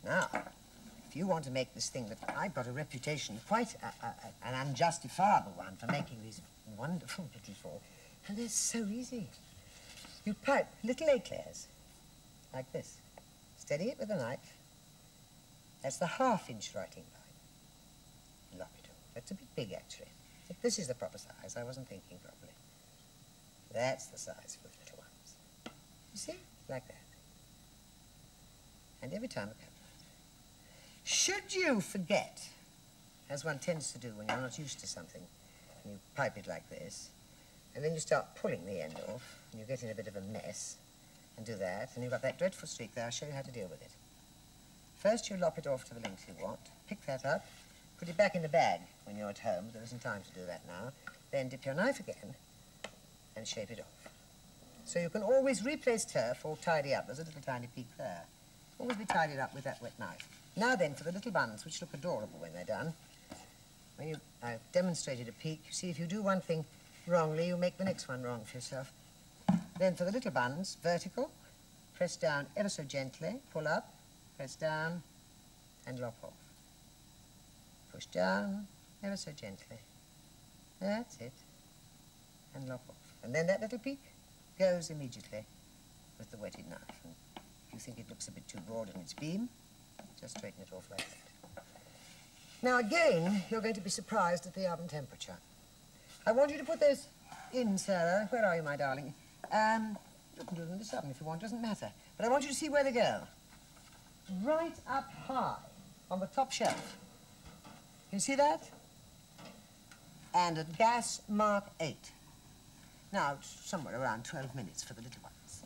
Now, if you want to make this thing that I've got a reputation, quite an unjustifiable one, for making these wonderful petits fours, and they're so easy. You pipe little eclairs, like this. Steady it with a knife. That's the half-inch writing line. Lop it off. That's a bit big, actually. But this is the proper size. I wasn't thinking properly. That's the size for the little ones. You see? Like that. And every time a couple. Should you forget, as one tends to do when you're not used to something, and you pipe it like this, and then you start pulling the end off, and you get in a bit of a mess, and do that, and you've got that dreadful streak there. I'll show you how to deal with it. First, you lop it off to the length you want, pick that up, put it back in the bag when you're at home. There isn't time to do that now. Then dip your knife again and shape it off. So you can always replace turf or tidy up. There's a little tiny peak there. Always be tidied up with that wet knife. Now then, for the little buns, which look adorable when they're done, I've demonstrated a peak. You see, if you do one thing wrongly, you make the next one wrong for yourself. Then for the little buns, vertical, press down ever so gently, pull up, press down, and lop off. Push down, ever so gently. That's it. And lop off. And then that little peak goes immediately with the wetted knife. And if you think it looks a bit too broad in its beam, just straighten it off like that. Now again, you're going to be surprised at the oven temperature. I want you to put those in, Sarah. Where are you, my darling? You can do them in this oven if you want, doesn't matter. But I want you to see where they go. Right up high on the top shelf. You see that? And at gas mark 8. Now, it's somewhere around 12 minutes for the little ones.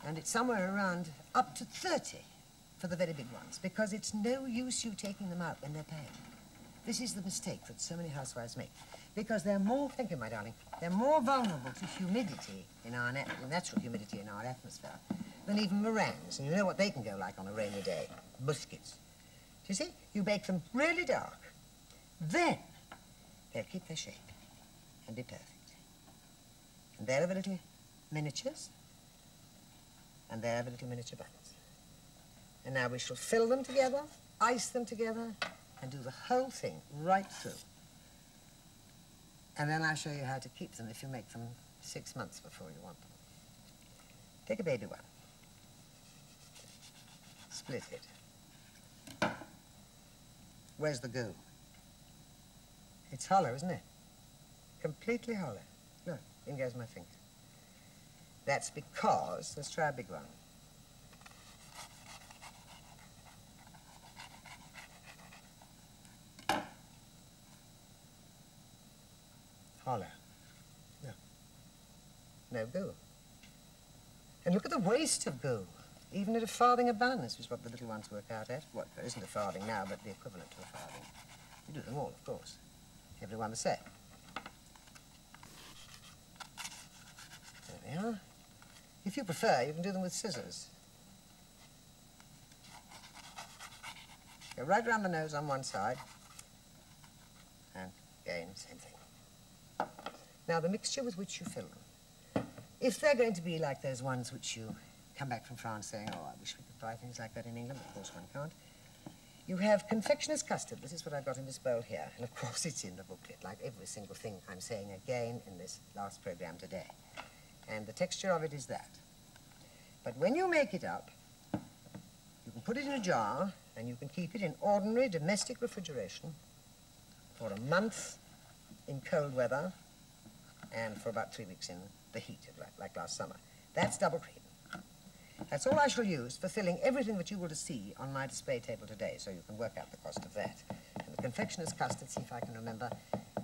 And it's somewhere around up to 30 for the very big ones, because it's no use you taking them out when they're pale. This is the mistake that so many housewives make, because they're more, thank you, my darling, they're more vulnerable to humidity in our natural humidity in our atmosphere than even meringues. And you know what they can go like on a rainy day? Biscuits. Do you see? You bake them really dark. Then they'll keep their shape and be perfect. And there are the little miniatures, and there are the little miniature buns. And now we shall fill them together, ice them together, and do the whole thing right through. And then I'll show you how to keep them if you make them 6 months before you want them. Take a baby one. Split it. Where's the goo? It's hollow, isn't it? Completely hollow. Look, in goes my finger. That's because, let's try a big one. Hollow. No. No goo. And look at the waste of goo. Even at a farthing a bun, this is what the little ones work out at. What, there isn't a farthing now, but the equivalent to a farthing. You do them all, of course. Everyone the same. There we are. If you prefer, you can do them with scissors. Go right round the nose on one side. And again, same thing. Now, the mixture with which you fill them. If they're going to be like those ones which you come back from France saying, oh, I wish we could buy things like that in England, of course one can't. You have confectioner's custard. This is what I've got in this bowl here. And of course it's in the booklet, like every single thing I'm saying again in this last program today. And the texture of it is that. But when you make it up, you can put it in a jar and you can keep it in ordinary domestic refrigeration for a month in cold weather and for about 3 weeks in the heat, like last summer. That's double cream. That's all I shall use for filling everything that you will see on my display table today, so you can work out the cost of that. And the confectioner's custard, see if I can remember,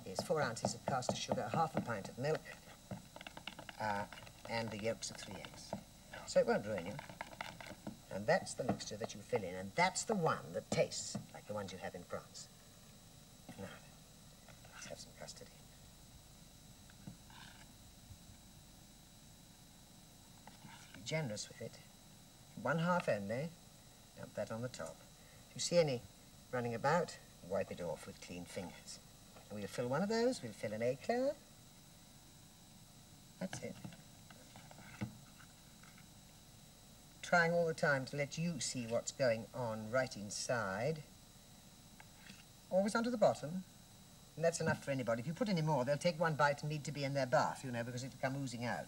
is 4 ounces of caster sugar, half a pint of milk, and the yolks of 3 eggs. So it won't ruin you. And that's the mixture that you fill in, and that's the one that tastes like the ones you have in France. Now, let's have some custard in. Be generous with it. 1/2 only. Dump that on the top. If you see any running about, wipe it off with clean fingers. And we'll fill one of those. We'll fill an eclair. That's it. trying all the time to let you see what's going on right inside. Always onto the bottom. And that's enough for anybody. If you put any more, they'll take one bite and need to be in their bath, you know, because it'll come oozing out.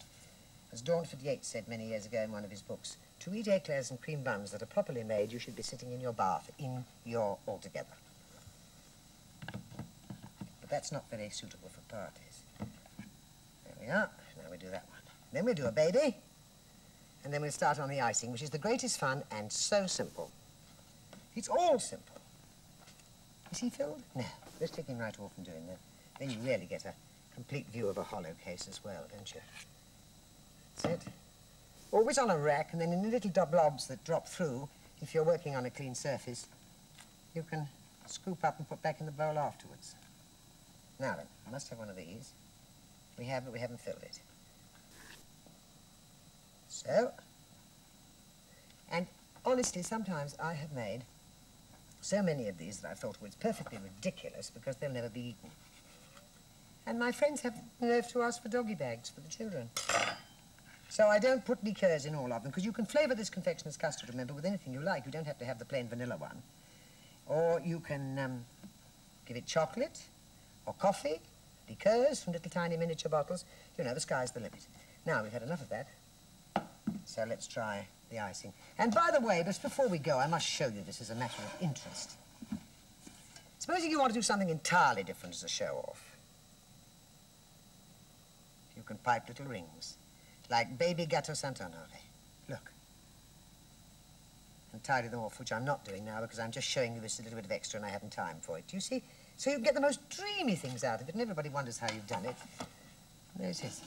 As Dawnford Yates said many years ago in one of his books, to eat eclairs and cream buns that are properly made, you should be sitting in your bath, in your altogether. But that's not very suitable for parties. There we are. Now we do that one. Then we'll do a baby. And then we'll start on the icing, which is the greatest fun and so simple. It's all simple. Is he filled? No. Let's take him right off and doing that. Then you really get a complete view of a hollow case as well, don't you? That's it. Always on a rack, and then in the little blobs that drop through, if you're working on a clean surface, you can scoop up and put back in the bowl afterwards. Now then, I must have one of these. We have, but we haven't filled it. So, and honestly, sometimes I have made so many of these that I thought, well, it's perfectly ridiculous because they'll never be eaten. And my friends have the nerve to ask for doggy bags for the children. So I don't put liqueurs in all of them, because you can flavour this confectioner's custard, remember, with anything you like. You don't have to have the plain vanilla one. Or you can give it chocolate or coffee, liqueurs from little tiny miniature bottles. You know, the sky's the limit. Now, we've had enough of that. So let's try the icing. And by the way, just before we go, I must show you this as a matter of interest. Supposing you want to do something entirely different as a show-off. You can pipe little rings, like baby Gatto Sant'Onore. Look. And tidy them off, which I'm not doing now because I'm just showing you this a little bit of extra and I haven't time for it. Do you see? So you can get the most dreamy things out of it and everybody wonders how you've done it. There it is.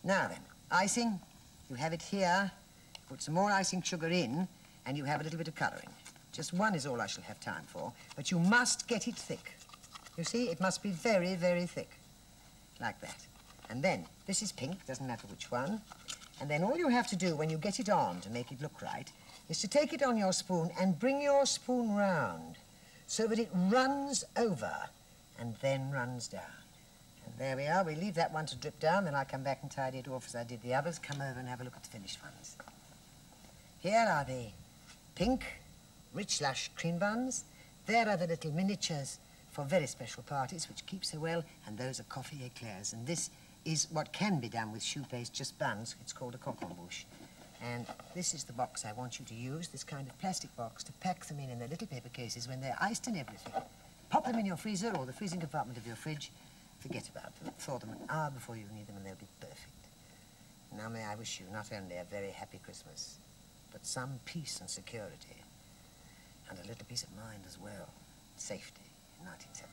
Now then, icing. You have it here. Put some more icing sugar in and you have a little bit of colouring. Just one is all I shall have time for, but you must get it thick. You see, it must be very, very thick. Like that. And then, this is pink, doesn't matter which one. And then all you have to do when you get it on to make it look right is to take it on your spoon and bring your spoon round so that it runs over and then runs down. And there we are. We leave that one to drip down, then I'll come back and tidy it off as I did the others. Come over and have a look at the finished ones. Here are the pink, rich, lush cream buns. There are the little miniatures for very special parties, which keep so well, and those are coffee eclairs. And this is what can be done with choux paste, just buns. It's called a coq-en-bouche. And this is the box I want you to use, this kind of plastic box, to pack them in their little paper cases when they're iced and everything. Pop them in your freezer or the freezing compartment of your fridge. Forget about them. Thaw them an hour before you need them and they'll be perfect. Now may I wish you not only a very happy Christmas, but some peace and security, and a little peace of mind as well. Safety in 1970.